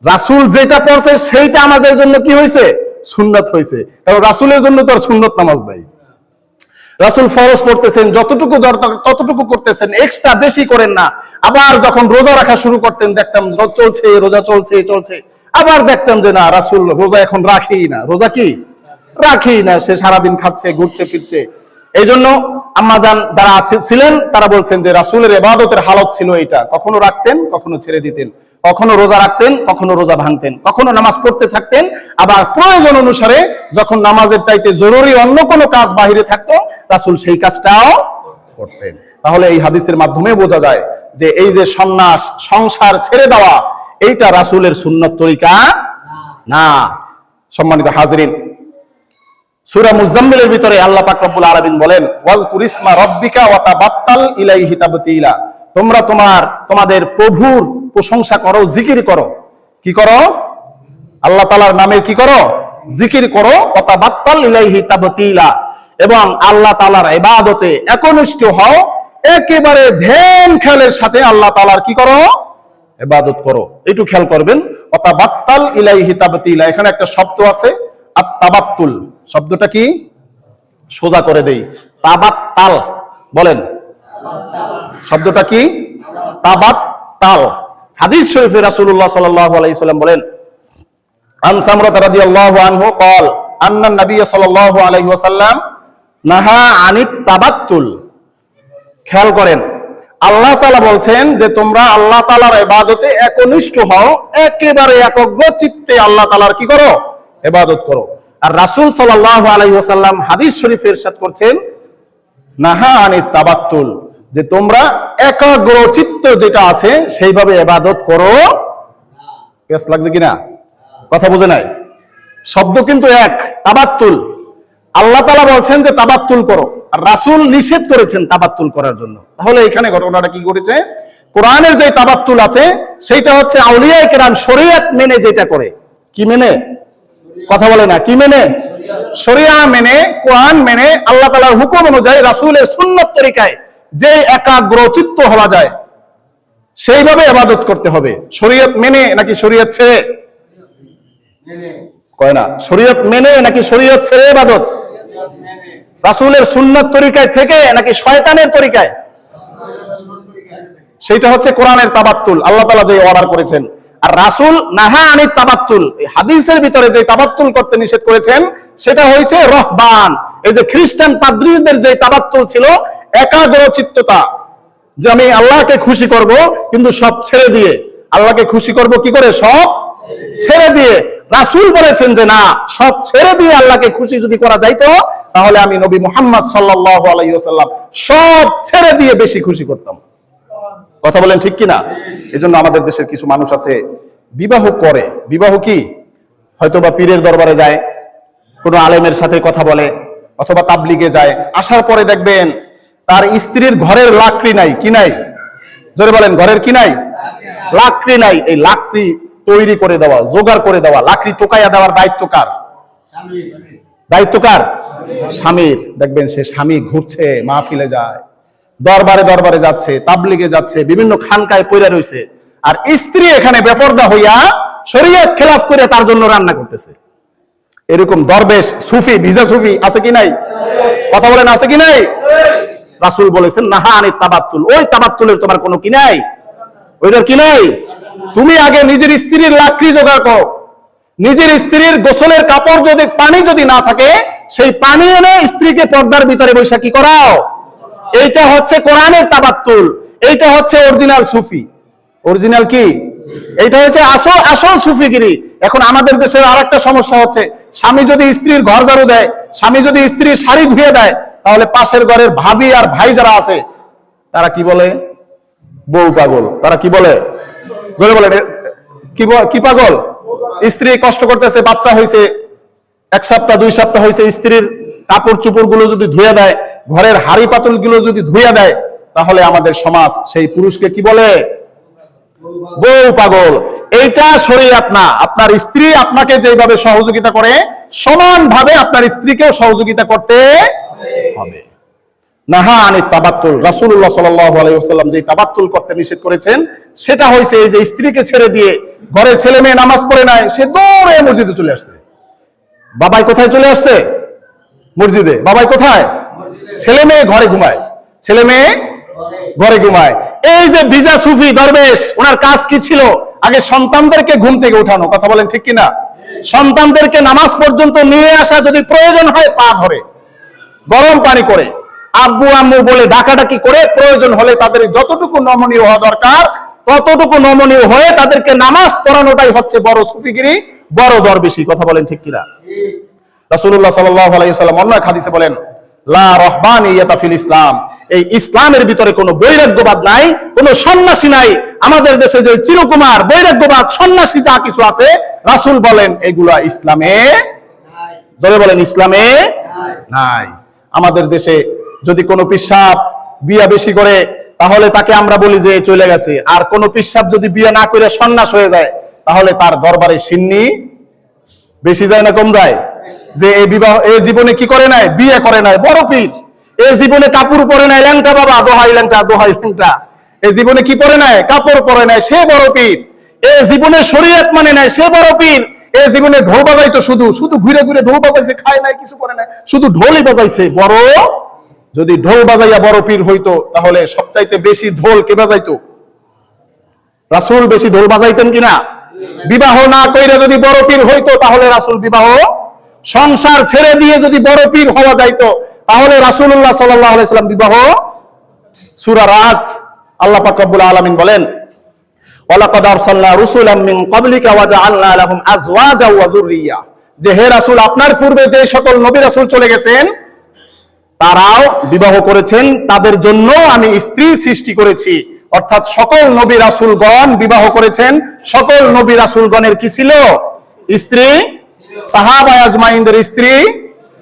A: রাসূল যেটা পড়ছে সেইটা আমাদের জন্য কি হয়েছে? সুন্নত হয়েছে। কারণ রাসূলের জন্য তো আর সুন্নত নামাজ নাই। রাসূল ফরজ পড়তেছেন, যতটুকু দরকার ততটুকু করতেছেন, এক্সট্রা বেশি করেন না। আবার যখন রোজা রাখা শুরু করতেন দেখতাম চলছে রোজা চলছে, আবার দেখতাম যে না রাসূল রোজা এখন রাখেই না। রোজা কি রাখেই না, সে সারাদিন খাচ্ছে ঘুরছে ফিরছে। এই জন্য আম্মাজান যারা ছিলেন তারা বলছেন যে রাসূলের ইবাদতের হালত ছিল এইটা, কখনো রাখতেন কখনো ছেড়ে দিতেন, কখনো রোজা রাখতেন কখনো রোজা ভাঙতেন, কখনো নামাজ পড়তে থাকতেন, আবার প্রয়োজন অনুসারে যখন নামাজের চাইতে জরুরি অন্য কোনো কাজ বাহিরে থাকতো রাসূল সেই কাজটাও করতেন। তাহলে এই হাদিসের মাধ্যমে বোঝা যায় যে এই যে সন্ন্যাস, সংসার ছেড়ে দেওয়া, এইটা রাসূলের সুন্নত তরিকা না। সম্মানিত হাজিরিন, সূরা মুজাম্মিলের ভিতরে আল্লাহ পাক রব্বুল আলামিন বলেন ওয়াজকুর ইসমা রাব্বিকা ওয়া তাবাত্তাল ইলাইহি তাবতীলা। তোমরা তোমাদের প্রভুর প্রশংসা করো, জিকির করো। কি করো? আল্লাহ তাআলার নামের কি করো? জিকির করো। ওয়া তাবাত্তাল ইলাইহি তাবতীলা, এবং আল্লাহ তাআলার ইবাদতে একনিষ্ঠ হও। একেবারে ধ্যান খেয়ালের সাথে আল্লাহ তাআলার কি করো? ইবাদত করো। একটু খেয়াল করবেন, ওয়া তাবাত্তাল ইলাইহি তাবতীলা, এখানে একটা শব্দ আছে আত-তাবাত্তুল। শব্দটা কি? সোজা করে দেই, তাবাত্তাল। বলেন শব্দটা কি? তাবাত্তাল। হাদিস শরীফে রাসূলুল্লাহ সাল্লাল্লাহু আলাইহি ওয়াসাল্লাম বলেন আন সামরা রাদিয়াল্লাহু আনহু قال ان النبي সাল্লাল্লাহু আলাইহি ওয়াসাল্লাম নাহা আনিত তাবাত্তুল। খেয়াল করেন, আল্লাহ তাআলা বলছেন যে তোমরা আল্লাহ তাআলার ইবাদতে একনিষ্ঠ হও, একেবারে একগ্র চিত্তে আল্লাহ তাআলার কি করো? ইবাদত করো। আর রাসূল সাল্লাল্লাহু আলাইহি ওয়াসাল্লাম হাদিস শরীফে ইরশাদ করছেন নাহা আনিত তাবাত্তুল, যে তোমরা একাগ্র চিত্ত যেটা আছে সেইভাবে ইবাদত করো। কেস লাগছে কিনা? কথা বুঝে নাই? শব্দ কিন্তু এক, তাবাত্তুল। আল্লাহ তাআলা বলছেন যে তাবাত্তুল করো, আর রাসূল নিষেধ করেছেন তাবাত্তুল করার জন্য। তাহলে এখানে ঘটনাটা কি ঘটেছে? কোরআনের যে তাবাত্তুল আছে সেইটা হচ্ছে আউলিয়ায়ে কেরাম শরীয়ত মেনে যেটা করে। কি মেনে? কথা বলে না, কি মেনে? শরিয়া মেনে, কোরআন মেনে, আল্লাহ তাআলার হুকুম অনুযায়ী রাসূলের সুন্নাত তরিকায় যে একাগ্র চিত্ত হওয়া যায় সেইভাবে ইবাদত করতে হবে। শরীয়ত মেনে নাকি শরীয়ত ছেড়ে? কয় না, শরীয়ত মেনে নাকি শরীয়ত ছেড়ে ইবাদত? রাসূলের সুন্নাত তরিকায় থেকে নাকি শয়তানের তরিকায়? সেটা হচ্ছে কোরআনের তাবাত্তুল, আল্লাহ তাআলা যে অর্ডার করেছেন। আর রাসূল নাহা আনিত তাবাত্তুল, এই হাদিসের ভিতরে যে তাবাত্তুল করতে নিষেধ করেছেন সেটা হয়েছে রহবান। এই যে খ্রিস্টান পাদ্রীদের যে তাবাত্তুল ছিল, একাগ্রচিত্ততা, যে আমি আল্লাহকে খুশি করব কিন্তু সব ছেড়ে দিয়ে। আল্লাহকে খুশি করব কি করে? সব ছেড়ে দিয়ে। রাসূল বলেছেন যে না, সব ছেড়ে দিয়ে আল্লাহকে খুশি যদি করা যাইতো তাহলে আমি নবী মুহাম্মদ সাল্লাল্লাহু আলাইহি ওয়াসাল্লাম সব ছেড়ে দিয়ে বেশি খুশি করতাম। কথা বলেন ঠিক কিনা? এজন্য আমাদের দেশের কিছু মানুষ আছে বিবাহ করে, বিবাহ কি হয়তো বা পীরের দরবারে যায়, কোনো আলেমের সাথে কথা বলে, অথবা তাবলিগে যায়, আসার পরে দেখবেন তার স্ত্রীর ঘরের লাকড়ি নাই। কি নাই? জোরে বলেন, ঘরের কি নাই? লাকড়ি নাই। এই লাকড়ি তৈরি করে দেওয়া, জোগাড় করে দেওয়া, লাকড়ি টোকাইয়া দেওয়ার দায়িত্ব কার? দায়িত্ব কার? স্বামীর। দেখবেন সে স্বামী ঘুরছে, মাহফিলে যায়, দরবারে দরবারে যাচ্ছে, তাবলিগে যাচ্ছে, বিভিন্ন খানকায় পইরা রইছে, আর স্ত্রী এখানে বেপরদা হইয়া শরীয়ত খেলাফ করে তার জন্য রান্না করতেছে। এরকম দরবেশ সুফি, ভিজা সুফি আছে কি নাই? কথা বলেন আছে কি নাই? রাসূল বলেছেন নাহা আনিত তাবাত্তুল, ওই তাবাত্তুলের তোমার কোনো কি নাই, ওইটার কি নাই। তুমি আগে নিজের স্ত্রীর লাকড়ি জোগাড় করো, নিজের স্ত্রীর গোসলের কাপড় যদি, পানি যদি না থাকে, সেই পানি এনে স্ত্রীকে পর্দার ভিতরে বৈশা কি করাও। এইটা হচ্ছে কোরআনের তাবাত্তুল, এইটা হচ্ছে অরিজিনাল সুফি। অরিজিনাল কি? এইটা হচ্ছে আসল আসল সুফিগিরি। এখন আমাদের দেশের আরেকটা সমস্যা হচ্ছে, স্বামী যদি স্ত্রীর ঘর ঝাড়ু দেয়, স্বামী যদি স্ত্রীর শাড়ি ধুয়ে দেয়, তাহলে পাশের ঘরের ভাবি আর ভাই যারা আছে তারা কি বলে? বউ পাগল। তারা কি বলে? জোরে বলে কি পাগল? স্ত্রী কষ্ট করতেছে, বাচ্চা হয়েছে, 1 সপ্তাহ 2 সপ্তাহ হয়েছে, স্ত্রীর কাপড় চোপড় গুলো যদি ধুয়ে দেয়, ঘরের হাড়ি পাতিল গুলো যদি ধুয়ে দেয়, তাহলে আমাদের সমাজ সেই পুরুষকে কি বলে? বউ পাগল। এইটা শরীয়ত না। আপনার স্ত্রী আপনাকে যেভাবে সহযোগিতা করে, সমানভাবে আপনার স্ত্রীকেও সহযোগিতা করতে হবে। নাহা আনিত তাবাত্তুল, রাসূলুল্লাহ সাল্লাল্লাহু আলাইহি ওয়াসাল্লাম যে তাবাত্তুল করতে নিষেধ করেছেন সেটা হইছে এই যে স্ত্রীকে ছেড়ে দিয়ে, ঘরে ছেলে মেয়ে নামাজ পড়ে নাই, সে দৌড়ে মসজিদে চলে আসছে। বাবাই কোথায় চলে আসছে? মসজিদে। বাবাই কোথায়? ছেলে মেয়ে ঘরে ঘুমায়, ছেলে মেয়ে ঘরে ঘুমায়। এই যে ভিজা সুফি দরবেশ, ওনার কাজ কি ছিল? আগে সন্তানদেরকে ঘুম থেকে উঠানো। কথা বলেন ঠিক কিনা? সন্তানদেরকে নামাজ পর্যন্ত নিয়ে আসা, যদি প্রয়োজন হয় পা ধরে গরম পানি করে আব্বু আম্মু বলে ডাকাডাকি করে, প্রয়োজন হলে তাদের যতটুকু নমনীয় হওয়া দরকার ততটুকু নমনীয় হয়ে তাদেরকে নামাজ পড়ানোটাই হচ্ছে বড় সুফিগিরি, বড় দরবেশী। কথা বলেন ঠিক কিনা? রাসূলুল্লাহ সাল্লাল্লাহু আলাইহি ওয়াসাল্লাম অন্য এক হাদিসে বলেন, লা রাহবানিয়াতা ফিল ইসলাম, এই ইসলামের ভিতরে কোনো বৈরাগ্যবাদ নাই, কোনো সন্ন্যাসী নাই। আমাদের দেশে যে চিরকুমার বৈরাগ্যবাদ সন্ন্যাসী যা কিছু আছে, রাসূল বলেন এগুলা ইসলামে নাই। জোরে বলেন ইসলামে নাই। আমাদের দেশে যদি কোনো পিশাব বিয়া বেশি করে, তাহলে তাকে আমরা বলি যে চলে গেছে। আর কোন পিশাব যদি বিয়ে না করে সন্ন্যাস হয়ে যায়, তাহলে তার দরবারে সিন্নি বেশি যায় না কম যায়? যে এই বিবাহ, এই জীবনে কি করে নাই? বিয়ে করে নাই, বড় পীর। এই জীবনে কাপড় পরে নাই, ল্যাংটা বাবা, দোহাই ল্যাংটা, দোহাই ল্যাংটা। এই জীবনে কি পরে নাই? কাপড় পরে নাই, সে বড় পীর। এই জীবনে শরীয়ত মানে নাই, সে বড় পীর। এই জীবনে ঢোল বাজাইতো, শুধু শুধু ঘুরে ঘুরে ঢোল বাজাইছে, খায় নাই, কিছু করে নাই, শুধু ঢোলই বাজাইছে, বড়। যদি ঢোল বাজাইয়া বড় পীর হইতো, তাহলে সবচাইতে বেশি ঢোল কে বাজাইতো? রাসূল বেশি ঢোল বাজাইতেন কিনা? বিবাহ না কইরা যদি বড় পীর হইতো, তাহলে রাসূল বিবাহ, সংসার ছেড়ে দিয়ে যদি বড় পীর হওয়া যাইতো, তাহলে রাসূলুল্লাহ সাল্লাল্লাহু আলাইহি ওয়াসাল্লাম বিবাহ। সূরা রাত, আল্লাহ পাক রব্বুল আলামিন বলেন, ওয়ালাকাদ আরসালনা রুসুলাম মিন ক্বাবলিকা ওয়া জাআলনা লাহুম আজওয়াজা ওয়া যুররিয়া, যে হে রাসূল, আপনার পূর্বে যে সকল নবী রাসূল চলে গেছেন তারাও বিবাহ করেছেন, তাদের জন্য আমি স্ত্রী সৃষ্টি করেছি। অর্থাৎ সকল নবী রাসূলগণ বিবাহ করেছেন। সকল নবী রাসূলগণের কি ছিল? স্ত্রী। সাহাবায়ে আজমাইনদের স্ত্রী,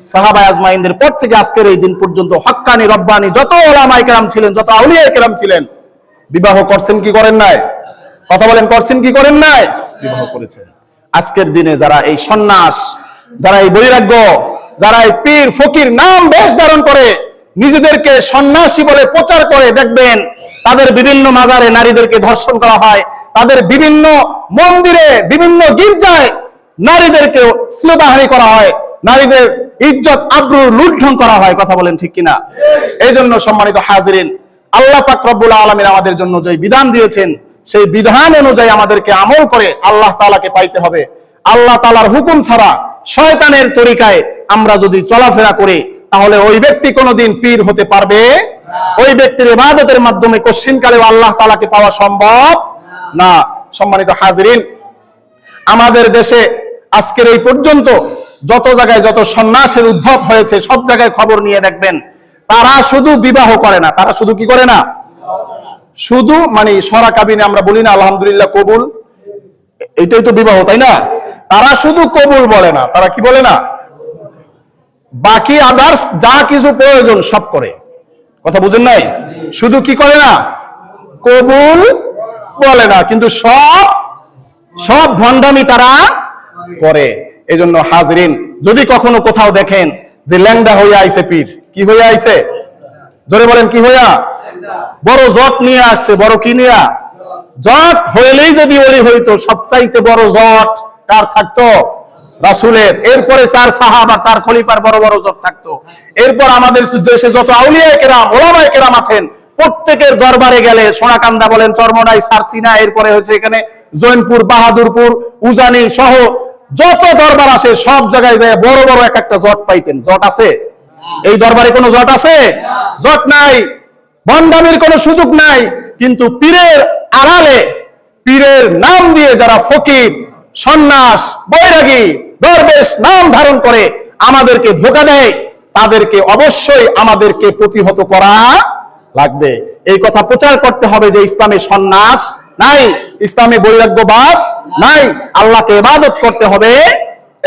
A: সাহাবায়ে আজমাইনদের পর থেকে আজকের এই দিন পর্যন্ত হক্কানি রব্বানি যত উলামায়ে কেরাম ছিলেন, যত আউলিয়ায়ে কেরাম ছিলেন, বিবাহ করছেন কি করেন নাই? কথা বলেন, করছেন কি করেন নাই? বিবাহ করেছেন। আজকের দিনে যারা এই সন্ন্যাস, যারা এই বৈরাগ্য, যারা এই পীর ফকির নাম বেশ ধারণ করে নিজেদেরকে সন্ন্যাসী বলে প্রচার করে, দেখবেন তাদের বিভিন্ন মাজারে নারীদেরকে ধর্ষণ করা হয়, তাদের বিভিন্ন মন্দিরে, বিভিন্ন গির্জায় নারীদেরকে শ্লীলতাহানি করা হয়, নারীদের ইজ্জত আবরু লুণ্ঠন করা হয়। কথা বলেন ঠিক কিনা? এই জন্য সম্মানিত হাজিরিন, আল্লাহ পাক রব্বুল আলামিন আমাদের জন্য যে বিধান দিয়েছেন সেই বিধান অনুযায়ী আমাদেরকে আমল করে আল্লাহ তাআলাকে পাইতে হবে। আল্লাহ তাআলার হুকুম ছাড়া শয়তানের তরিকায় আমরা যদি চলাফেরা করি তাহলে ওই ব্যক্তি কোনোদিন পীর হতে পারবে না। ওই ব্যক্তির ইবাদতের মাধ্যমে কশিনকালেও আল্লাহ তাআলাকে পাওয়া সম্ভব না। সম্মানিত হাজিরিন, আমাদের দেশে আজকের এই পর্যন্ত যত জায়গায় যত সন্ন্যাসের উদ্ভব হয়েছে সব জায়গায় খবর নিয়ে দেখবেন তারা শুধু বিবাহ করে না, তারা শুধু কি করে না, শুধু মানে সরা কাবিনে আমরা বলি না আলহামদুলিল্লাহ কবুল, এটাই তো বিবাহ, তাই না? তারা শুধু কবুল বলে না, তারা কি বলে না, বাকি আদার্স যা কিছু প্রয়োজন সব করে। কথা বুঝেন নাই? শুধু কি করে না, কবুল বলে না, কিন্তু সব ভণ্ডামি তারা করে। এই জন্য হাজরিন, যদি কখনো কোথাও দেখেন যে ল্যাংডা হইয়া আইছে পীর, কি হইয়া আইছে, জোরে বলেন কি হইয়া, বড় জট নিয়ে আসছে, বড় কি নিয়া, জট হইলেই যদি ওলি হইতো, সবচাইতে বড় জট কার থাকতো, রাসূলের। এরপরে 4 সাহাবা 4 খলিফার বড় বড় জট থাকতো। এরপর আমাদের দেশে যত আউলিয়া কেরাম ওলামায়ে কেরাম আছেন প্রত্যেকের দরবারে গেলে সোনাকান্দা বলেন, চরমনাই, সারসিনা, এরপরে হচ্ছে এখানে জৈনপুর, বাহাদুরপুর, উজানি সহ যত দরবার আছে সব জায়গায় যায় বড় বড় এক একটা জট পাইতেন। জট আছে এই দরবারে? কোনো জট আছে? জট নাই, ভণ্ডামির কোনো সুযোগ নাই। কিন্তু পীরের আড়ালে, পীরের নাম দিয়ে যারা ফকির, সন্ন্যাস, বৈরাগী, দরবেশ নাম ধারণ করে আমাদেরকে ধোঁকা দেয়, তাদেরকে অবশ্যই আমাদেরকে প্রতিহত করা লাগবে। এই কথা প্রচার করতে হবে যে ইসলামে সন্ন্যাস নাই, ইসলামে বৈরাগ্যবাদ নাই, আল্লাহকে ইবাদত করতে হবে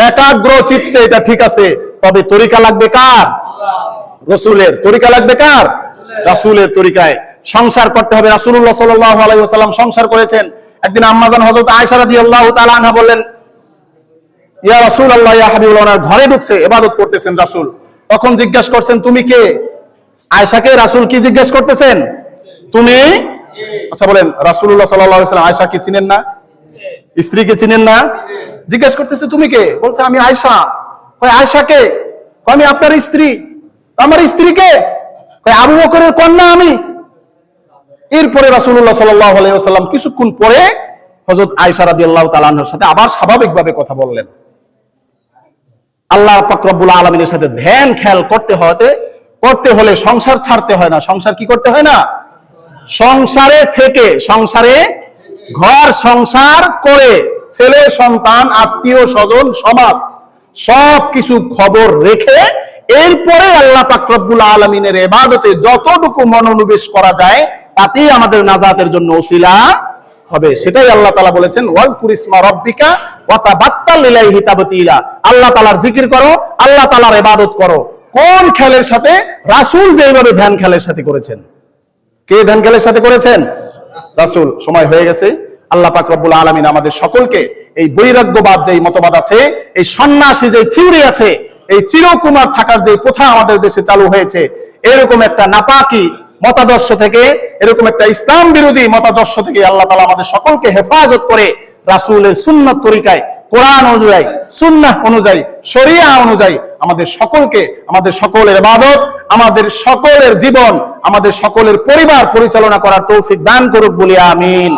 A: একাগ্র চিত্তে, এটা ঠিক আছে। তবে তরিকা লাগবে কার? রাসূলের। তরিকা লাগবে কার? রাসূলের তরিকায় সংসার করতে হবে। রাসূলুল্লাহ সাল্লাল্লাহু আলাইহি ওয়াসাল্লাম সংসার করেছেন। একদিন আম্মাজান হযরত আয়েশা রাদিয়াল্লাহু তাআলা আনহা বললেন, ইয়া রাসূলুল্লাহ, ইয়া হাবিবাল্লাহ, ওনার ঘরে ঢুকছে, ইবাদত করতেছেন রাসূল। তখন জিজ্ঞাসা করছেন, তুমি কে? আয়েশাকে রাসূল কি জিজ্ঞাসা করতেছেন, তুমি? আচ্ছা বলেন, রাসূলুল্লাহ সাল্লাল্লাহু আলাইহি ওয়াসাল্লাম আয়েশা কি চিনেন না? স্ত্রীকে চিনেন না? জিজ্ঞাসা করতেছে তুমি কে? বলছে আমি আয়েশা। কয় আয়েশা কে? কয় আমি আপনার স্ত্রী। আমার স্ত্রী কে? কয় আবু বকরের কন্যা আমি। এরপরে রাসূলুল্লাহ সাল্লাল্লাহু আলাইহি ওয়াসাল্লাম কিছুক্ষণ পরে হযরত আয়েশা রাদিয়াল্লাহু তাআলা আনহার সাথে আবার স্বাভাবিকভাবে কথা বললেন। আল্লাহ পাক রব্বুল আলামিনের সাথে ধ্যান খেয়াল করতে হলে সংসার ছাড়তে হয় না। সংসার কি করতে হয় না? সংসারে থেকে, সংসারে ঘর সংসার করে ছেলে সন্তান, আত্মীয় স্বজন, সমাজ সবকিছু খবর রেখে এরপরে আল্লাহ পাক রব্বুল আলামিনের ইবাদতে যতটুকু মনোনিবেশ করা যায় তাতেই আমাদের নাজাতের জন্য ওসিলা হবে। সেটাই আল্লাহ তাআলা বলেছেন, ওয়াজকুর ইসমা রাব্বিকা ওয়া তাবাত্তাল ইলাইহি তাবতীলা। আল্লাহ তাআলার জিকির করো, আল্লাহ তাআলার ইবাদত করো। কোন খেলের সাথে? রাসূল যেভাবে ধ্যান খেলের সাথে করেছেন। কে ধ্যান খেলের সাথে করেছেন? রাসূল। সময় হয়ে গেছে। আল্লাহ পাক রব্বুল আলামিন আমাদের সকলকে এই বৈরাগ্যবাদ যে মতবাদ আছে, এই সন্ন্যাসী যে থিওরি আছে, এই চিরকুমার থাকার যে প্রথা আমাদের দেশে চালু হয়েছে, এরকম একটা নাপাকি মতাদর্শ থেকে, এরকম একটা ইসলাম বিরোধী মতাদর্শ থেকে আল্লাহ তাআলা আমাদের সকলকে হেফাজত করে রাসূলের সুন্নাত তরিকায়, কোরআন অনুযায়ী, সুন্নাহ অনুযায়ী, শরিয়া অনুযায়ী আমাদের সকলকে, আমাদের সকলের ইবাদত, আমাদের সকলের জীবন, আমাদের সকলের পরিবার পরিচালনা করার তৌফিক দান করুক বলি আমিন।